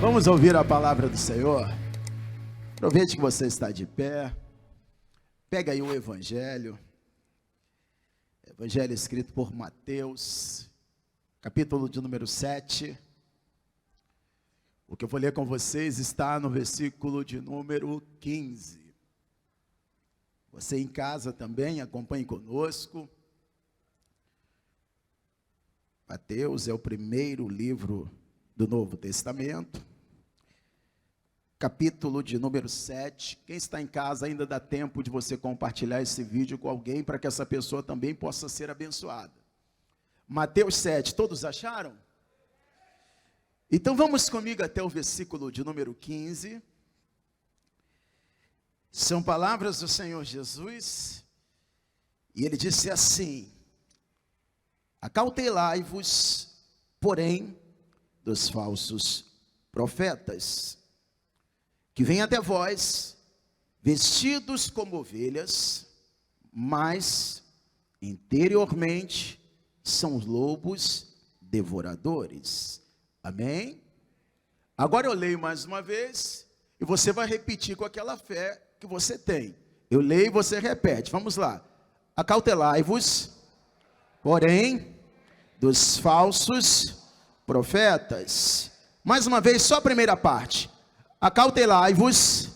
Vamos ouvir a palavra do Senhor. Aproveite que você está de pé. Pega aí o Evangelho escrito por Mateus, capítulo de número 7. O que eu vou ler com vocês está no versículo de número 15. Você em casa também acompanhe conosco. Mateus é o primeiro livro do Novo Testamento, capítulo de número 7. Quem está em casa ainda dá tempo de você compartilhar esse vídeo com alguém para que essa pessoa também possa ser abençoada. Mateus 7, todos acharam? Então vamos comigo até o versículo de número 15. São palavras do Senhor Jesus, e ele disse assim: acautelai-vos, porém, dos falsos profetas, que vêm até vós, vestidos como ovelhas, mas interiormente são lobos devoradores. Amém? Agora eu leio mais uma vez, e você vai repetir com aquela fé que você tem. Eu leio e você repete. Vamos lá. Acautelai-vos, porém, dos falsos profetas. Mais uma vez, só a primeira parte. Acautelai-vos,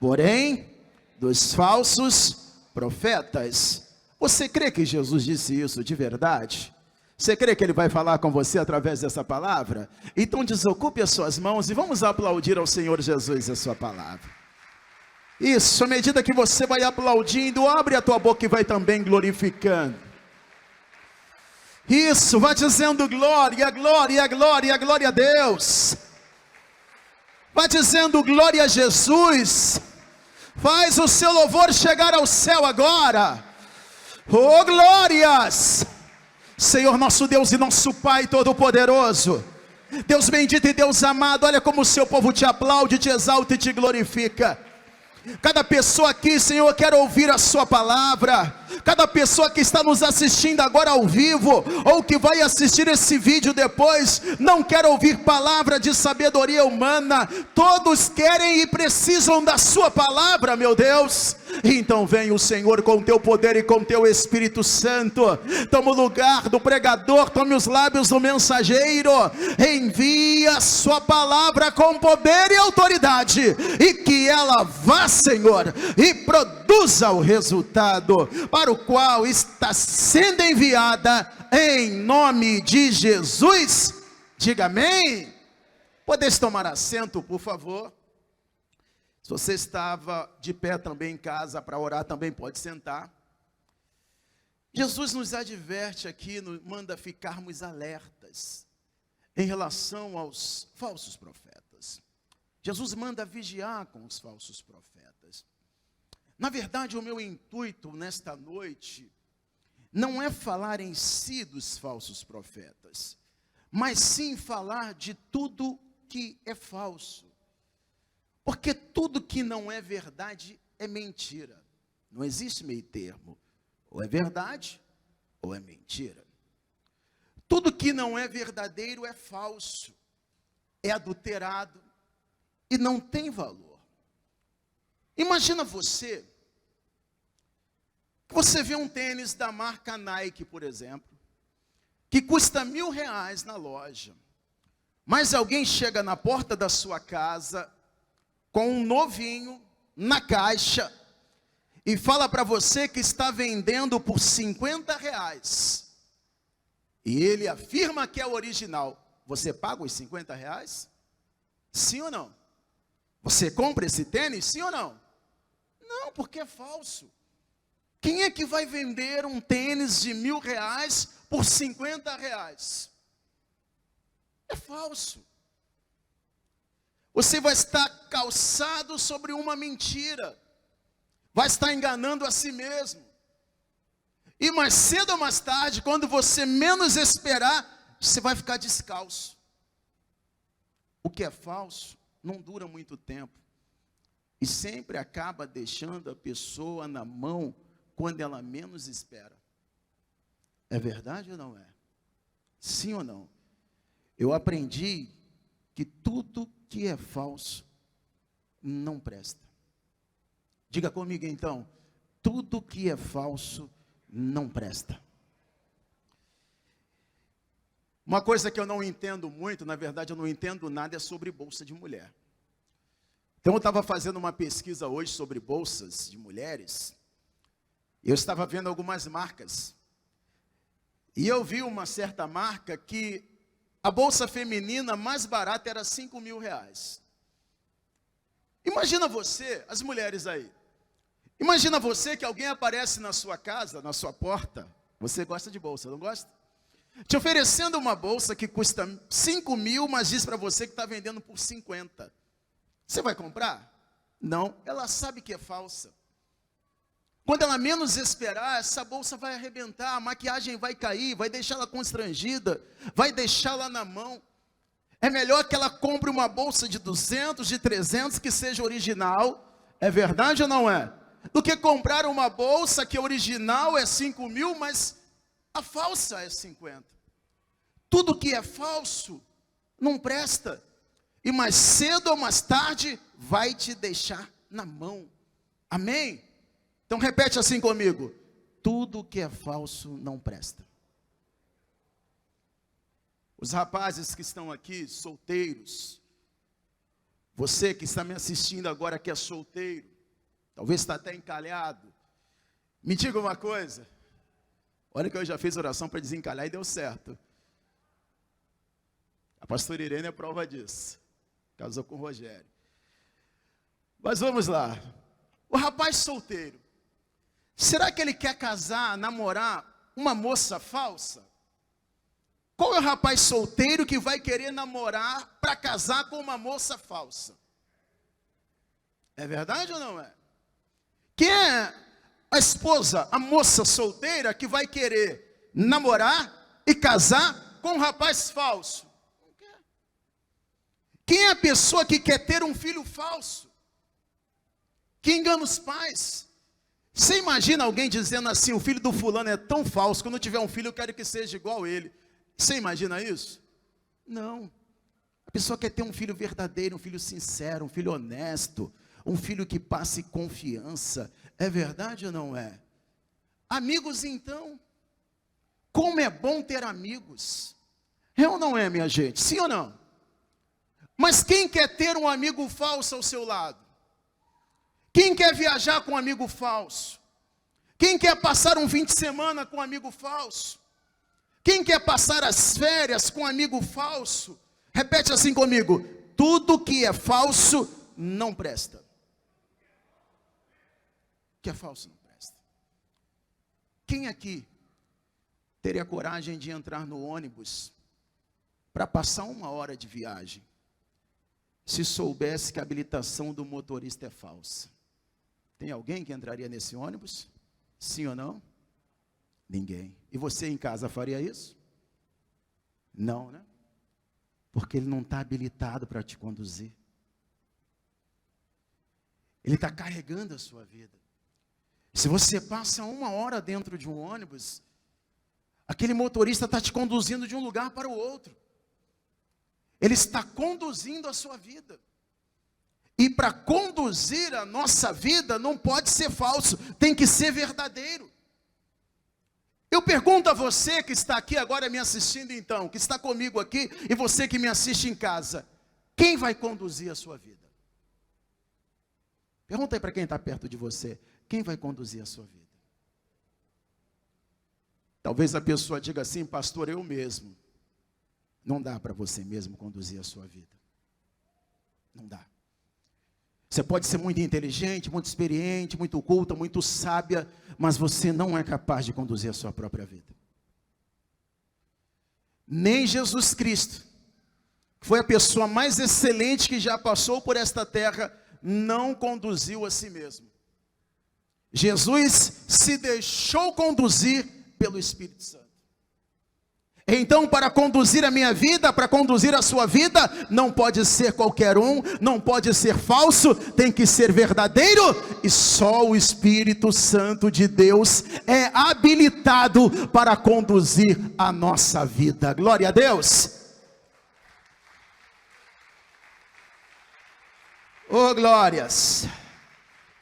porém, dos falsos profetas. Você crê que Jesus disse isso de verdade? Você crê que ele vai falar com você através dessa palavra? Então desocupe as suas mãos e vamos aplaudir ao Senhor Jesus a sua palavra. Isso, à medida que você vai aplaudindo, abre a tua boca e vai também glorificando. Isso, vai dizendo glória, glória, glória, glória a Deus. Vai dizendo glória a Jesus. Faz o seu louvor chegar ao céu agora. Oh, glórias! Senhor nosso Deus e nosso Pai Todo-Poderoso, Deus bendito e Deus amado, olha como o seu povo te aplaude, te exalta e te glorifica. Cada pessoa aqui, Senhor, quer ouvir a sua palavra. Cada pessoa que está nos assistindo agora ao vivo, ou que vai assistir esse vídeo depois, não quer ouvir palavra de sabedoria humana. Todos querem e precisam da sua palavra, meu Deus. Então vem o Senhor com teu poder e com teu Espírito Santo. Toma o lugar do pregador, tome os lábios do mensageiro. Envia a sua palavra com poder e autoridade, e que ela vá, Senhor, e produza o resultado para o qual está sendo enviada, em nome de Jesus. Diga amém. Podeis tomar assento, por favor. Se você estava de pé também em casa para orar, também pode sentar. Jesus nos adverte aqui, nos manda ficarmos alertas em relação aos falsos profetas. Jesus manda vigiar com os falsos profetas. Na verdade, o meu intuito nesta noite não é falar em si dos falsos profetas, mas sim falar de tudo que é falso. Porque tudo que não é verdade é mentira. Não existe meio termo. Ou é verdade, ou é mentira. Tudo que não é verdadeiro é falso, é adulterado e não tem valor. Imagina você, que você vê um tênis da marca Nike, por exemplo, que custa R$1.000 na loja, mas alguém chega na porta da sua casa com um novinho na caixa e fala para você que está vendendo por R$50. E ele afirma que é o original. Você paga os R$50? Sim ou não? Você compra esse tênis? Sim ou não? Não, porque é falso. Quem é que vai vender um tênis de R$1.000 por R$50? É falso. Você vai estar calçado sobre uma mentira. Vai estar enganando a si mesmo. E mais cedo ou mais tarde, quando você menos esperar, você vai ficar descalço. O que é falso não dura muito tempo. E sempre acaba deixando a pessoa na mão quando ela menos espera. É verdade ou não é? Sim ou não? Eu aprendi que tudo que é falso não presta. Diga comigo então, tudo que é falso não presta. Uma coisa que eu não entendo muito, na verdade eu não entendo nada, é sobre bolsa de mulher. Então eu estava fazendo uma pesquisa hoje sobre bolsas de mulheres. Eu estava vendo algumas marcas. E eu vi uma certa marca que a bolsa feminina mais barata era R$5.000. Imagina você, as mulheres aí. Imagina você que alguém aparece na sua casa, na sua porta. Você gosta de bolsa, não gosta? Te oferecendo uma bolsa que custa 5 mil, mas diz para você que está vendendo por 50. Você vai comprar? Não, ela sabe que é falsa. Quando ela menos esperar, essa bolsa vai arrebentar, a maquiagem vai cair, vai deixá-la constrangida, vai deixá-la na mão. É melhor que ela compre uma bolsa de 200, de 300, que seja original, é verdade ou não é? Do que comprar uma bolsa que original é 5 mil, mas a falsa é 50. Tudo que é falso não presta. E mais cedo ou mais tarde vai te deixar na mão. Amém? Então repete assim comigo. Tudo que é falso não presta. Os rapazes que estão aqui, solteiros. Você que está me assistindo agora que é solteiro. Talvez está até encalhado. Me diga uma coisa. Olha que eu já fiz oração para desencalhar e deu certo. A pastora Irene é prova disso. Casou com o Rogério. Mas vamos lá. O rapaz solteiro. Será que ele quer casar, namorar uma moça falsa? Qual é o rapaz solteiro que vai querer namorar para casar com uma moça falsa? É verdade ou não é? Quem é a esposa, a moça solteira que vai querer namorar e casar com um rapaz falso? Não quer. Quem é a pessoa que quer ter um filho falso? Que engana os pais? Você imagina alguém dizendo assim, o filho do fulano é tão falso, quando eu tiver um filho eu quero que seja igual a ele. Você imagina isso? Não. A pessoa quer ter um filho verdadeiro, um filho sincero, um filho honesto, um filho que passe confiança. É verdade ou não é? Amigos então, como é bom ter amigos. É ou não é, minha gente? Sim ou não? Mas quem quer ter um amigo falso ao seu lado? Quem quer viajar com um amigo falso? Quem quer passar um fim de semana com um amigo falso? Quem quer passar as férias com um amigo falso? Repete assim comigo. Tudo que é falso não presta. Que é falso não presta. Quem aqui teria coragem de entrar no ônibus para passar 1 hora de viagem, se soubesse que a habilitação do motorista é falsa? Tem alguém que entraria nesse ônibus? Sim ou não? Ninguém. E você em casa faria isso? Não, né? Porque ele não está habilitado para te conduzir. Ele está carregando a sua vida. Se você passa 1 hora dentro de um ônibus, aquele motorista está te conduzindo de um lugar para o outro. Ele está conduzindo a sua vida. E para conduzir a nossa vida não pode ser falso, tem que ser verdadeiro. Eu pergunto a você que está aqui agora me assistindo então, que está comigo aqui, e você que me assiste em casa, quem vai conduzir a sua vida? Pergunta aí para quem está perto de você, quem vai conduzir a sua vida? Talvez a pessoa diga assim, pastor, eu mesmo. Não dá para você mesmo conduzir a sua vida. Não dá. Você pode ser muito inteligente, muito experiente, muito culta, muito sábia, mas você não é capaz de conduzir a sua própria vida. Nem Jesus Cristo, que foi a pessoa mais excelente que já passou por esta terra, não conduziu a si mesmo. Jesus se deixou conduzir pelo Espírito Santo. Então, para conduzir a minha vida, para conduzir a sua vida, não pode ser qualquer um, não pode ser falso, tem que ser verdadeiro, e só o Espírito Santo de Deus é habilitado para conduzir a nossa vida. Glória a Deus! Oh, glórias.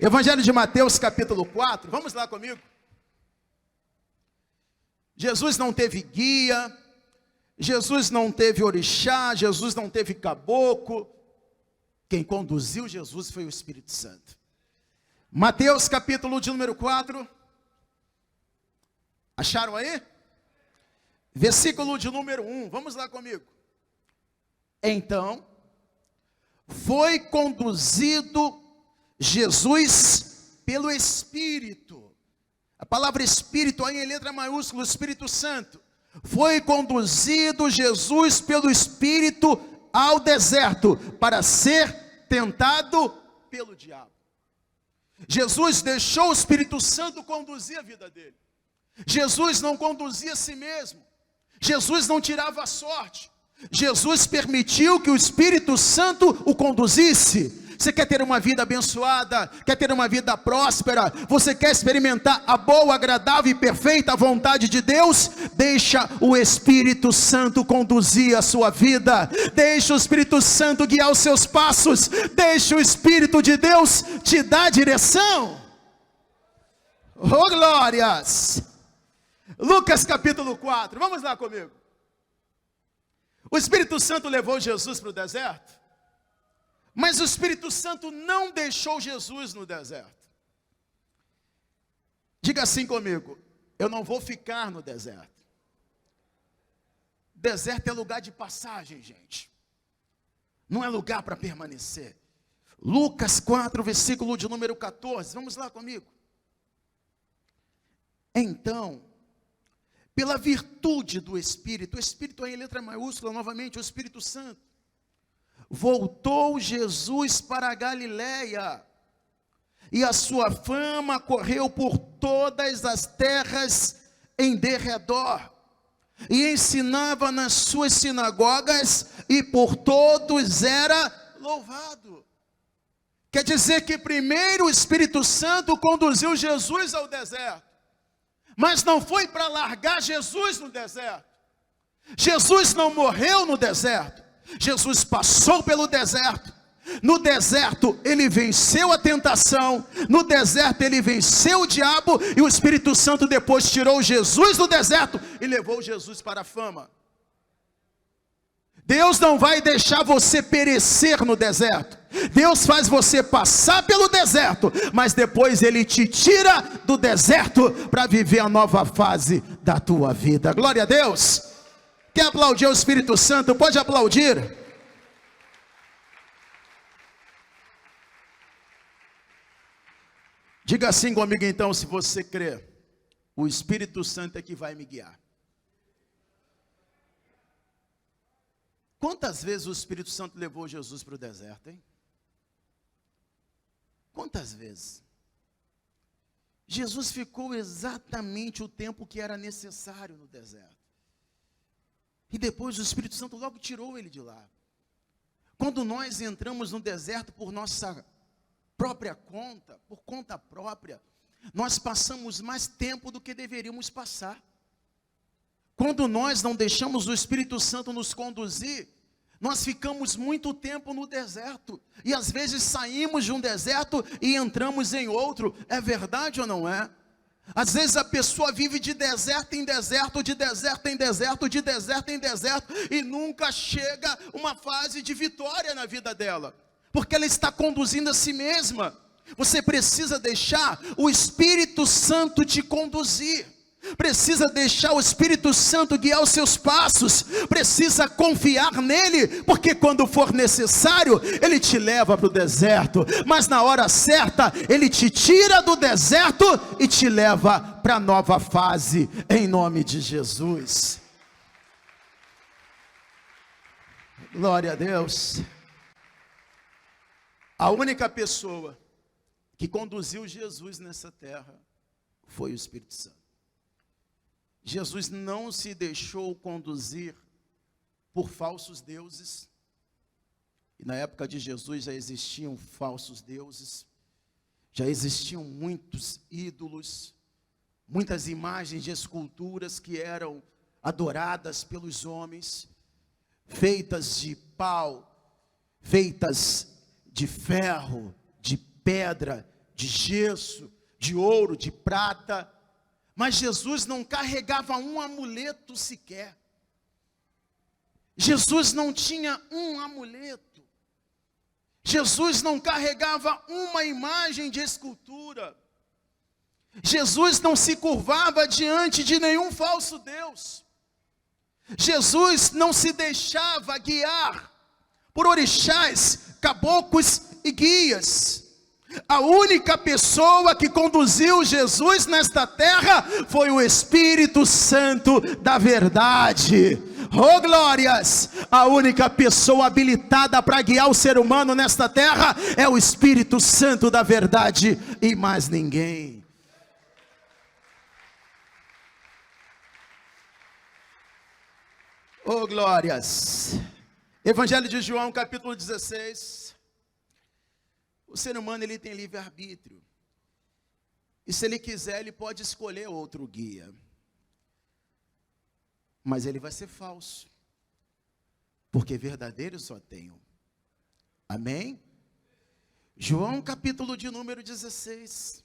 Evangelho de Mateus, capítulo 4. Vamos lá comigo. Jesus não teve guia, Jesus não teve orixá, Jesus não teve caboclo. Quem conduziu Jesus foi o Espírito Santo. Mateus, capítulo de número 4. Acharam aí? Versículo de número 1. Vamos lá comigo. Então, foi conduzido Jesus pelo Espírito. A palavra Espírito aí em letra maiúscula, Espírito Santo. Foi conduzido Jesus pelo Espírito ao deserto para ser tentado pelo diabo. Jesus deixou o Espírito Santo conduzir a vida dele. Jesus não conduzia a si mesmo. Jesus não tirava a sorte. Jesus permitiu que o Espírito Santo o conduzisse. Você quer ter uma vida abençoada, quer ter uma vida próspera, você quer experimentar a boa, agradável e perfeita vontade de Deus? Deixa o Espírito Santo conduzir a sua vida, deixa o Espírito Santo guiar os seus passos, deixa o Espírito de Deus te dar direção. Oh, glórias! Lucas capítulo 4, vamos lá comigo. O Espírito Santo levou Jesus para o deserto. Mas o Espírito Santo não deixou Jesus no deserto. Diga assim comigo: eu não vou ficar no deserto. Deserto é lugar de passagem, gente. Não é lugar para permanecer. Lucas 4, versículo de número 14. Vamos lá comigo. Então, pela virtude do Espírito, o Espírito aí em letra maiúscula, novamente, o Espírito Santo, voltou Jesus para a Galiléia, e a sua fama correu por todas as terras em derredor, e ensinava nas suas sinagogas, e por todos era louvado. Quer dizer que primeiro o Espírito Santo conduziu Jesus ao deserto, mas não foi para largar Jesus no deserto. Jesus não morreu no deserto. Jesus passou pelo deserto. No deserto ele venceu a tentação. No deserto ele venceu o diabo. E o Espírito Santo depois tirou Jesus do deserto e levou Jesus para a fama. Deus não vai deixar você perecer no deserto. Deus faz você passar pelo deserto, mas depois Ele te tira do deserto para viver a nova fase da tua vida. Glória a Deus. Quer aplaudir o Espírito Santo? Pode aplaudir. Diga assim comigo então, se você crê: o Espírito Santo é que vai me guiar. Quantas vezes o Espírito Santo levou Jesus para o deserto, hein? Quantas vezes? Jesus ficou exatamente o tempo que era necessário no deserto. E depois o Espírito Santo logo tirou ele de lá. Quando nós entramos no deserto por nossa própria conta, por conta própria, nós passamos mais tempo do que deveríamos passar. Quando nós não deixamos o Espírito Santo nos conduzir, nós ficamos muito tempo no deserto. E às vezes saímos de um deserto e entramos em outro. É verdade ou não é? Às vezes a pessoa vive de deserto em deserto, de deserto em deserto, de deserto em deserto, e nunca chega uma fase de vitória na vida dela, porque ela está conduzindo a si mesma. Você precisa deixar o Espírito Santo te conduzir. Precisa deixar o Espírito Santo guiar os seus passos. Precisa confiar nele, porque quando for necessário, ele te leva para o deserto. Mas na hora certa, ele te tira do deserto e te leva para a nova fase, em nome de Jesus. Glória a Deus. A única pessoa que conduziu Jesus nessa terra foi o Espírito Santo. Jesus não se deixou conduzir por falsos deuses. E na época de Jesus já existiam falsos deuses, já existiam muitos ídolos, muitas imagens de esculturas que eram adoradas pelos homens, feitas de pau, feitas de ferro, de pedra, de gesso, de ouro, de prata, mas Jesus não carregava um amuleto sequer. Jesus não tinha um amuleto. Jesus não carregava uma imagem de escultura. Jesus não se curvava diante de nenhum falso Deus. Jesus não se deixava guiar por orixás, caboclos e guias. A única pessoa que conduziu Jesus nesta terra foi o Espírito Santo da verdade. Oh glórias! A única pessoa habilitada para guiar o ser humano nesta terra é o Espírito Santo da verdade e mais ninguém. Oh glórias! Evangelho de João, capítulo 16. O ser humano, ele tem livre-arbítrio. E se ele quiser, ele pode escolher outro guia. Mas ele vai ser falso. Porque verdadeiro só tem um. Amém? João, capítulo de número 16.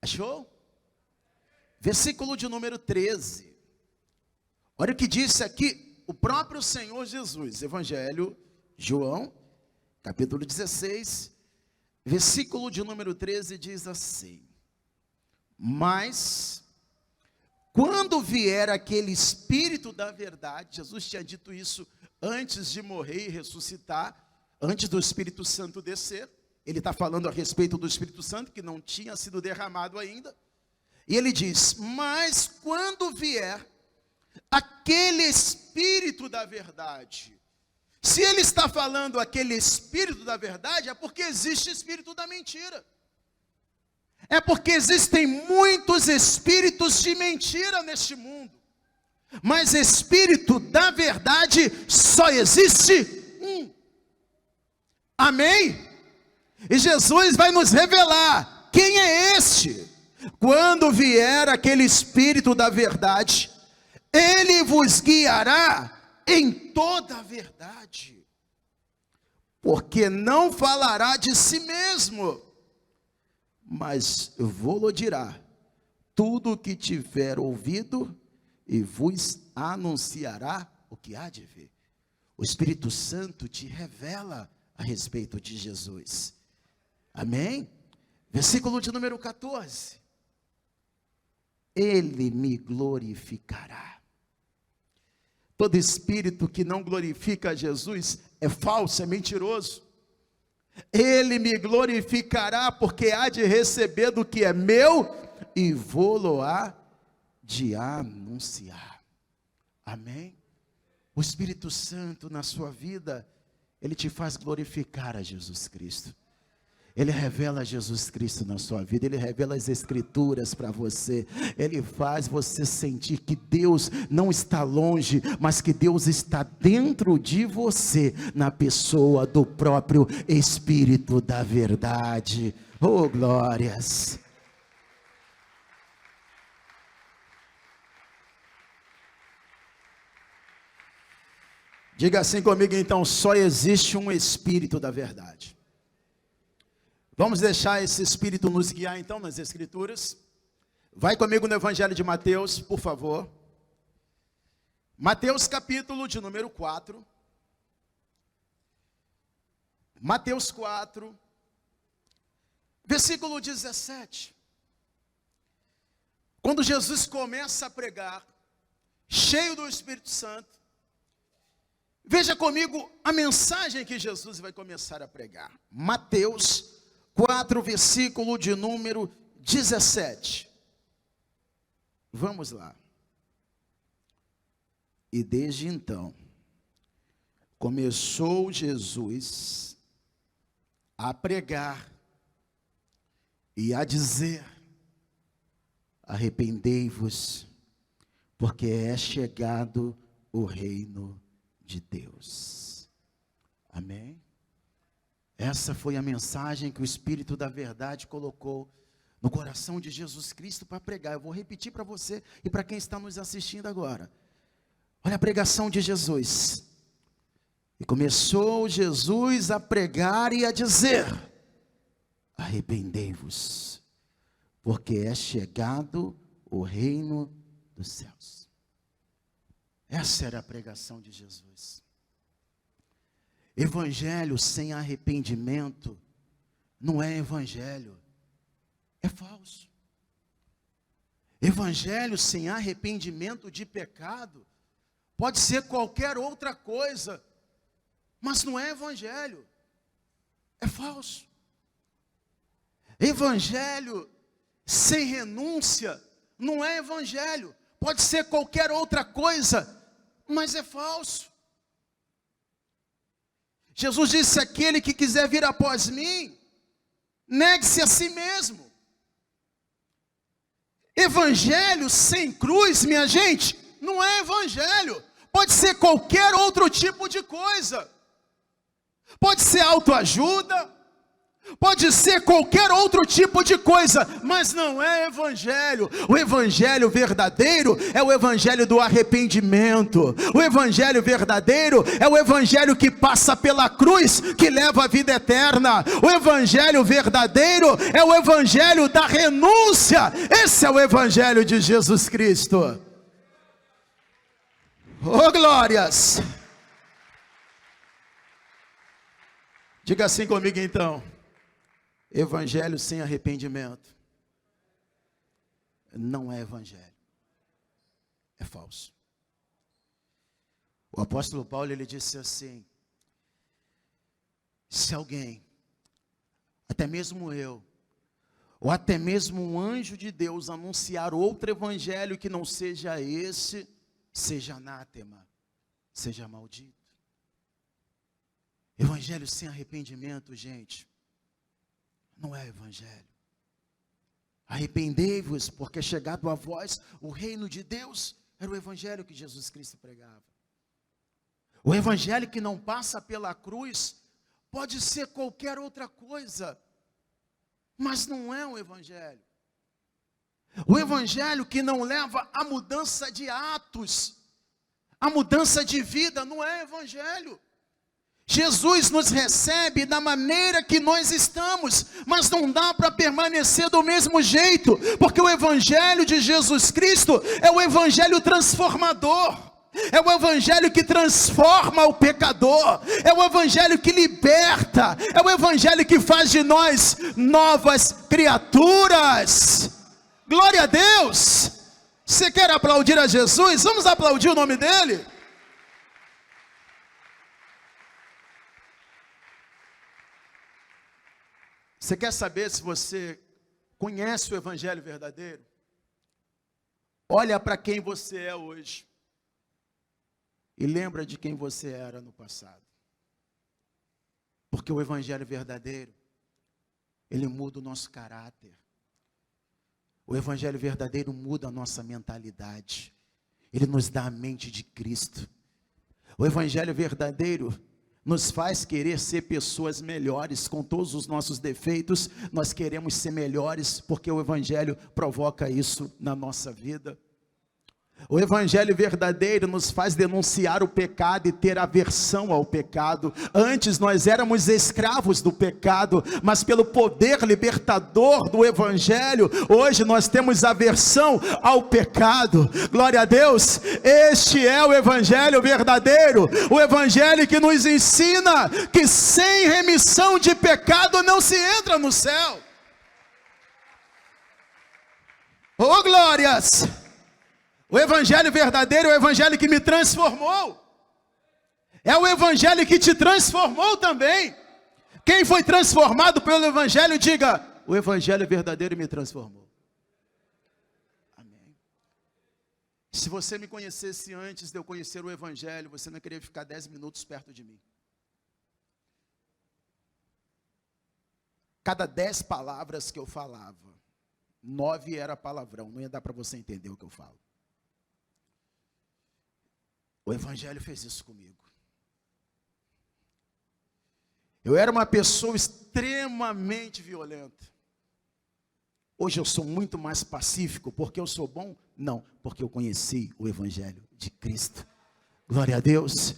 Achou? Versículo de número 13. Olha o que disse aqui o próprio Senhor Jesus. Evangelho João, capítulo 16, versículo de número 13, diz assim: mas, quando vier aquele Espírito da verdade, Jesus tinha dito isso antes de morrer e ressuscitar, antes do Espírito Santo descer, ele está falando a respeito do Espírito Santo, que não tinha sido derramado ainda, e ele diz, mas quando vier aquele Espírito da verdade, se ele está falando aquele Espírito da verdade, é porque existe Espírito da mentira. É porque existem muitos espíritos de mentira neste mundo. Mas Espírito da verdade só existe um. Amém? E Jesus vai nos revelar quem é este. Quando vier aquele Espírito da verdade, ele vos guiará em toda a verdade, porque não falará de si mesmo, mas vou-lhe dirá tudo o que tiver ouvido e vos anunciará o que há de ver. O Espírito Santo te revela a respeito de Jesus. Amém? Versículo de número 14. Ele me glorificará. Todo espírito que não glorifica a Jesus é falso, é mentiroso. Ele me glorificará, porque há de receber do que é meu e vou-lo-á de anunciar. Amém? O Espírito Santo na sua vida, ele te faz glorificar a Jesus Cristo. Ele revela Jesus Cristo na sua vida, ele revela as Escrituras para você, ele faz você sentir que Deus não está longe, mas que Deus está dentro de você, na pessoa do próprio Espírito da verdade. Oh glórias! Diga assim comigo então, só existe um Espírito da verdade. Vamos deixar esse Espírito nos guiar então nas Escrituras. Vai comigo no Evangelho de Mateus, por favor. Mateus capítulo de número 4. Mateus 4, versículo 17. Quando Jesus começa a pregar, cheio do Espírito Santo, veja comigo a mensagem que Jesus vai começar a pregar. Mateus 4, versículo de número 17. Vamos lá. E desde então, começou Jesus a pregar e a dizer: arrependei-vos, porque é chegado o reino de Deus. Amém? Essa foi a mensagem que o Espírito da verdade colocou no coração de Jesus Cristo para pregar. Eu vou repetir para você e para quem está nos assistindo agora. Olha a pregação de Jesus. E começou Jesus a pregar e a dizer: arrependei-vos, porque é chegado o reino dos céus. Essa era a pregação de Jesus. Evangelho sem arrependimento não é evangelho, é falso. Evangelho sem arrependimento de pecado pode ser qualquer outra coisa, mas não é evangelho, é falso. Evangelho sem renúncia não é evangelho, pode ser qualquer outra coisa, mas é falso. Jesus disse: aquele que quiser vir após mim, negue-se a si mesmo. Evangelho sem cruz, minha gente, não é evangelho, pode ser qualquer outro tipo de coisa, pode ser autoajuda, pode ser qualquer outro tipo de coisa, mas não é evangelho. O evangelho verdadeiro é o evangelho do arrependimento. O evangelho verdadeiro é o evangelho que passa pela cruz, que leva à vida eterna. O evangelho verdadeiro é o evangelho da renúncia. Esse é o evangelho de Jesus Cristo. Oh, glórias! Diga assim comigo então: evangelho sem arrependimento não é evangelho, é falso. O apóstolo Paulo, ele disse assim: se alguém, até mesmo eu, ou até mesmo um anjo de Deus, anunciar outro evangelho que não seja esse, seja anátema, seja maldito. Evangelho sem arrependimento, gente, não é evangelho. Arrependei-vos, porque é chegado a vós o reino de Deus. Era o evangelho que Jesus Cristo pregava. O evangelho que não passa pela cruz pode ser qualquer outra coisa, mas não é um evangelho. O evangelho que não leva à mudança de atos, a mudança de vida, não é evangelho. Jesus nos recebe da maneira que nós estamos, mas não dá para permanecer do mesmo jeito, porque o evangelho de Jesus Cristo é o evangelho transformador, é o evangelho que transforma o pecador, é o evangelho que liberta, é o evangelho que faz de nós novas criaturas. Glória a Deus! Você quer aplaudir a Jesus? Vamos aplaudir o nome dele? Você quer saber se você conhece o evangelho verdadeiro? Olha para quem você é hoje e lembra de quem você era no passado. Porque o evangelho verdadeiro, ele muda o nosso caráter. O evangelho verdadeiro muda a nossa mentalidade. Ele nos dá a mente de Cristo. O evangelho verdadeiro nos faz querer ser pessoas melhores. Com todos os nossos defeitos, nós queremos ser melhores, porque o evangelho provoca isso na nossa vida. O evangelho verdadeiro nos faz denunciar o pecado e ter aversão ao pecado. Antes nós éramos escravos do pecado, mas pelo poder libertador do evangelho, hoje nós temos aversão ao pecado. Glória a Deus! Este é o evangelho verdadeiro, o evangelho que nos ensina que sem remissão de pecado não se entra no céu. Oh, glórias! O evangelho verdadeiro é o evangelho que me transformou. É o evangelho que te transformou também. Quem foi transformado pelo evangelho, diga: o evangelho verdadeiro me transformou. Amém. Se você me conhecesse antes de eu conhecer o evangelho, você não queria ficar 10 minutos perto de mim. Cada 10 palavras que eu falava, 9 era palavrão. Não ia dar para você entender o que eu falo. O evangelho fez isso comigo. Eu era uma pessoa extremamente violenta. Hoje eu sou muito mais pacífico. Porque eu sou bom? Não, porque eu conheci o evangelho de Cristo. Glória a Deus.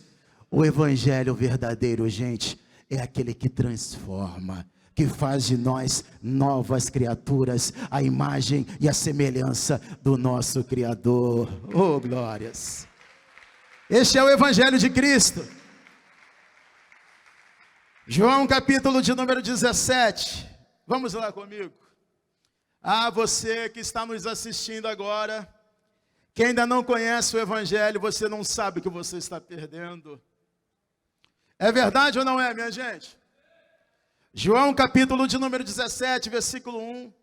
O evangelho verdadeiro, gente, é aquele que transforma, que faz de nós novas criaturas, a imagem e a semelhança do nosso Criador. Oh, glórias! Este é o evangelho de Cristo. João capítulo de número 17. Vamos lá comigo. Ah, você que está nos assistindo agora, que ainda não conhece o evangelho, você não sabe o que você está perdendo. É verdade ou não é, minha gente? João capítulo de número 17, versículo 1.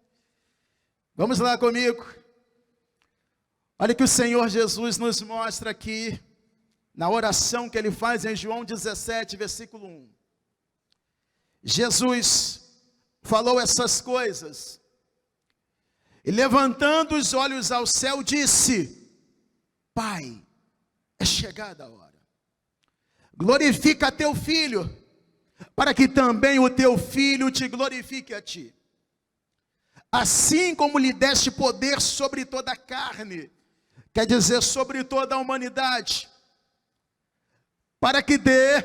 Vamos lá comigo. Olha que o Senhor Jesus nos mostra aqui, na oração que ele faz em João 17, versículo 1. Jesus falou essas coisas, e levantando os olhos ao céu, disse: Pai, é chegada a hora. Glorifica teu filho, para que também o teu filho te glorifique a ti. Assim como lhe deste poder sobre toda a carne, quer dizer, sobre toda a humanidade, para que dê,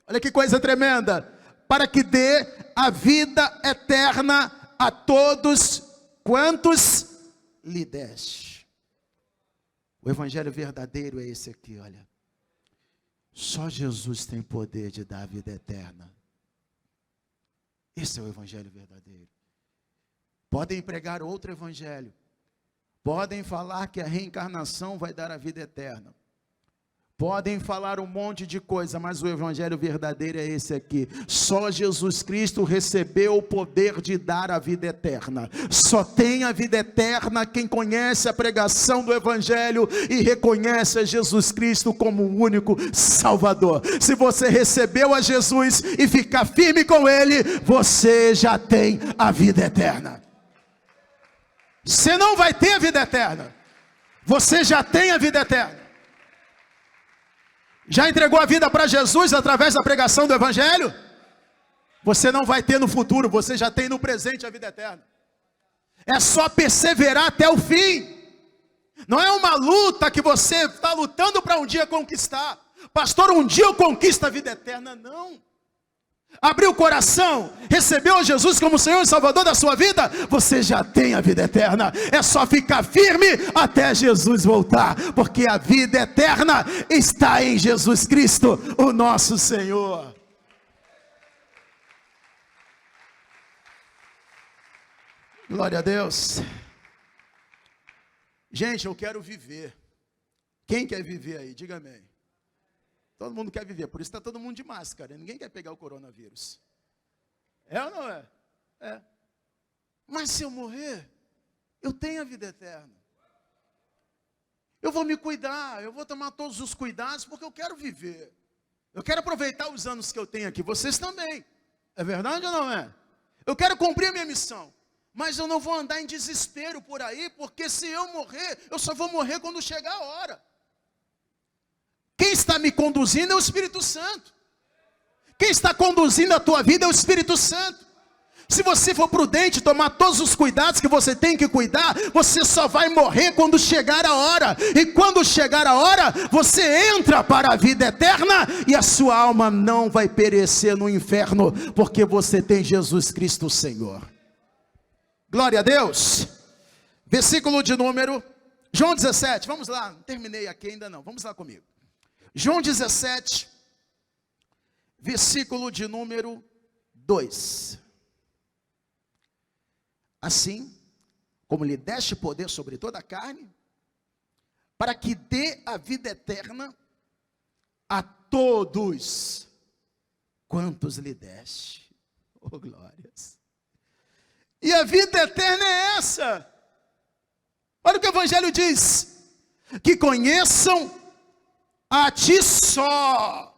olha que coisa tremenda, para que dê a vida eterna a todos quantos lhe deste. O evangelho verdadeiro é esse aqui, olha. Só Jesus tem poder de dar a vida eterna. Esse é o evangelho verdadeiro. Podem pregar outro evangelho. Podem falar que a reencarnação vai dar a vida eterna. Podem falar um monte de coisa, mas o evangelho verdadeiro é esse aqui. Só Jesus Cristo recebeu o poder de dar a vida eterna. Só tem a vida eterna quem conhece a pregação do evangelho e reconhece a Jesus Cristo como o único Salvador. Se você recebeu a Jesus e ficar firme com Ele, você já tem a vida eterna. Você não vai ter a vida eterna. Você já tem a vida eterna. Já entregou a vida para Jesus através da pregação do evangelho? Você não vai ter no futuro, você já tem no presente a vida eterna. É só perseverar até o fim. Não é uma luta que você está lutando para um dia conquistar. Pastor, um dia eu conquisto a vida eterna. Não. Abriu o coração, recebeu Jesus como Senhor e Salvador da sua vida, você já tem a vida eterna. É só ficar firme até Jesus voltar, porque a vida eterna está em Jesus Cristo, o nosso Senhor. Glória a Deus. Gente, eu quero viver. Quem quer viver aí? Diga amém. Todo mundo quer viver, por isso está todo mundo de máscara. Ninguém quer pegar o coronavírus. É ou não é? É. Mas se eu morrer, eu tenho a vida eterna. Eu vou me cuidar, eu vou tomar todos os cuidados, porque eu quero viver. Eu quero aproveitar os anos que eu tenho aqui, vocês também. É verdade ou não é? Eu quero cumprir a minha missão. Mas eu não vou andar em desespero por aí, porque se eu morrer, eu só vou morrer quando chegar a hora. Quem está me conduzindo é o Espírito Santo. Quem está conduzindo a tua vida é o Espírito Santo. Se você for prudente, tomar todos os cuidados que você tem que cuidar, você só vai morrer quando chegar a hora. E quando chegar a hora, você entra para a vida eterna e a sua alma não vai perecer no inferno, porque você tem Jesus Cristo o Senhor. Glória a Deus. Versículo de número João 17, vamos lá, não terminei aqui ainda não, vamos lá comigo. João 17, versículo de número 2. Assim, como lhe deste poder sobre toda a carne, para que dê a vida eterna a todos quantos lhe deste. Oh, glórias. E a vida eterna é essa. Olha o que o Evangelho diz. Que conheçam a ti só,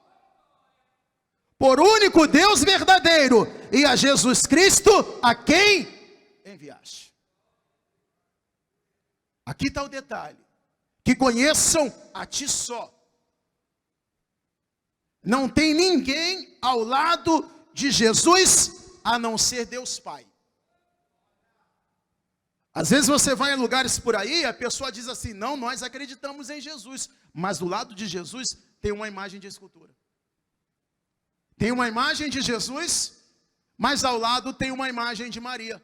por único Deus verdadeiro, e a Jesus Cristo, a quem enviaste. Aqui está o detalhe. Que conheçam a ti só. Não tem ninguém ao lado de Jesus, a não ser Deus Pai. Às vezes você vai em lugares por aí, a pessoa diz assim, não, nós acreditamos em Jesus, mas do lado de Jesus tem uma imagem de escultura. Tem uma imagem de Jesus, mas ao lado tem uma imagem de Maria.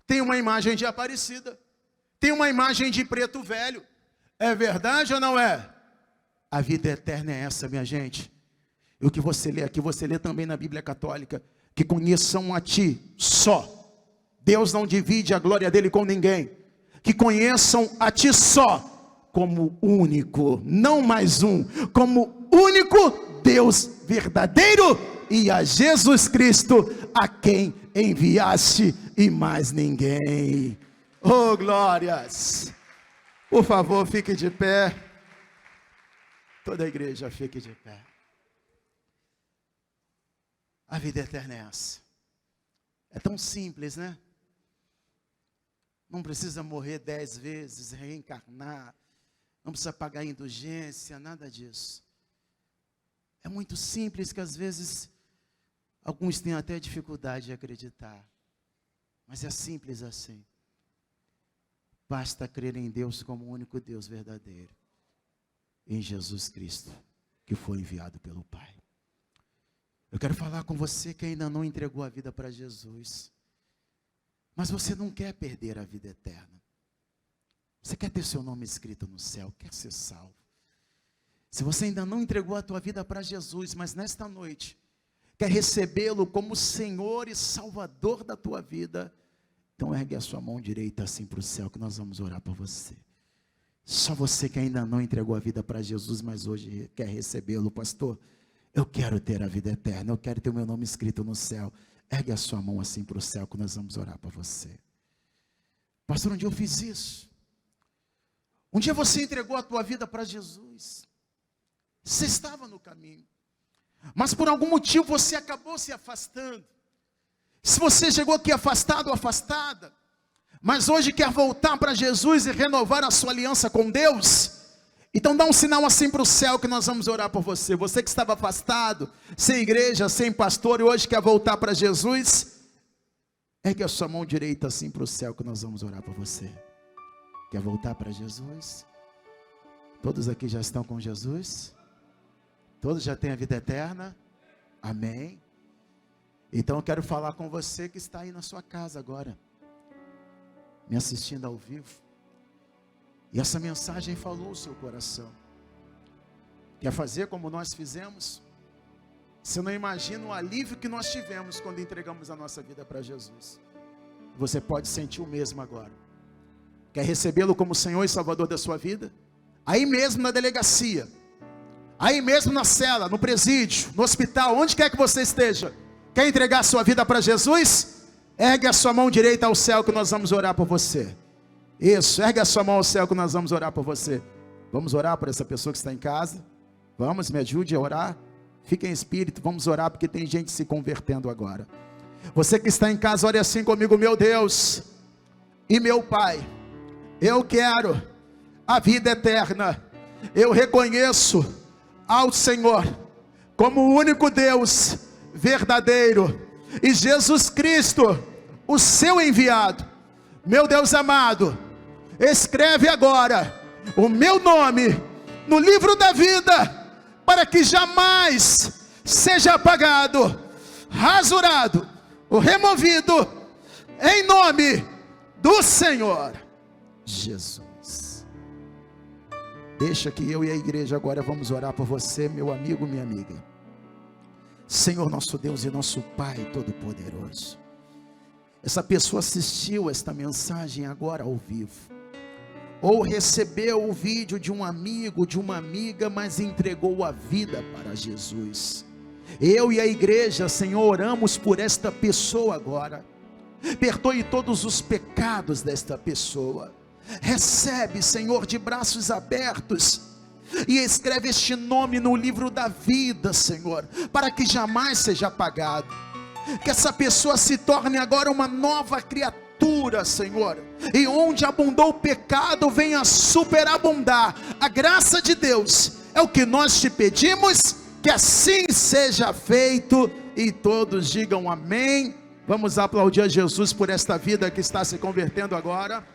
Tem uma imagem de Aparecida. Tem uma imagem de preto velho. É verdade ou não é? A vida eterna é essa, minha gente. E o que você lê aqui, você lê também na Bíblia Católica. Que conheçam a ti só. Deus não divide a glória dele com ninguém. Que conheçam a ti só, como único, não mais um, como único Deus verdadeiro, e a Jesus Cristo, a quem enviaste, e mais ninguém. Oh, glórias! Por favor, fique de pé. Toda a igreja fique de pé. A vida eterna é essa. É tão simples, né? Não precisa morrer 10 vezes, reencarnar. Não precisa pagar indulgência, nada disso. É muito simples que às vezes alguns têm até dificuldade de acreditar. Mas é simples assim. Basta crer em Deus como o único Deus verdadeiro. Em Jesus Cristo, que foi enviado pelo Pai. Eu quero falar com você que ainda não entregou a vida para Jesus. Mas você não quer perder a vida eterna. Você quer ter seu nome escrito no céu, quer ser salvo. Se você ainda não entregou a tua vida para Jesus, mas nesta noite quer recebê-lo como Senhor e Salvador da tua vida, então ergue a sua mão direita assim para o céu, que nós vamos orar por você. Só você que ainda não entregou a vida para Jesus, mas hoje quer recebê-lo, pastor. Eu quero ter a vida eterna, eu quero ter o meu nome escrito no céu. Ergue a sua mão assim para o céu, que nós vamos orar para você. Pastor, um dia eu fiz isso. Um dia você entregou a tua vida para Jesus. Você estava no caminho. Mas por algum motivo você acabou se afastando. Se você chegou aqui afastado ou afastada, mas hoje quer voltar para Jesus e renovar a sua aliança com Deus, então dá um sinal assim para o céu, que nós vamos orar por você. Você que estava afastado, sem igreja, sem pastor, e hoje quer voltar para Jesus, ergue a sua mão direita assim para o céu, que nós vamos orar por você. Quer voltar para Jesus? Todos aqui já estão com Jesus? Todos já têm a vida eterna? Amém? Então eu quero falar com você que está aí na sua casa agora, me assistindo ao vivo. E essa mensagem falou o seu coração. Quer fazer como nós fizemos? Você não imagina o alívio que nós tivemos quando entregamos a nossa vida para Jesus. Você pode sentir o mesmo agora. Quer recebê-lo como Senhor e Salvador da sua vida? Aí mesmo na delegacia, aí mesmo na cela, no presídio, no hospital, onde quer que você esteja, quer entregar a sua vida para Jesus? Ergue a sua mão direita ao céu, que nós vamos orar por você. Isso, ergue a sua mão ao céu, que nós vamos orar por você. Vamos orar por essa pessoa que está em casa. Vamos, me ajude a orar. Fique em espírito, vamos orar, porque tem gente se convertendo agora. Você que está em casa, ore assim comigo. Meu Deus e meu Pai, eu quero a vida eterna. Eu reconheço ao Senhor como o único Deus verdadeiro, e Jesus Cristo, o seu enviado. Meu Deus amado, escreve agora o meu nome no livro da vida, para que jamais seja apagado, rasurado ou removido, em nome do Senhor Jesus. Deixa que eu e a igreja agora vamos orar por você, meu amigo, minha amiga. Senhor nosso Deus e nosso Pai Todo-Poderoso, essa pessoa assistiu esta mensagem agora ao vivo, ou recebeu o vídeo de um amigo, de uma amiga, mas entregou a vida para Jesus. Eu e a igreja, Senhor, oramos por esta pessoa agora. Perdoe todos os pecados desta pessoa. Recebe, Senhor, de braços abertos, e escreve este nome no livro da vida, Senhor, para que jamais seja apagado. Que essa pessoa se torne agora uma nova criatura, Senhor, e onde abundou o pecado, venha superabundar a graça de Deus. É o que nós te pedimos, que assim seja feito, e todos digam amém. Vamos aplaudir a Jesus por esta vida que está se convertendo agora.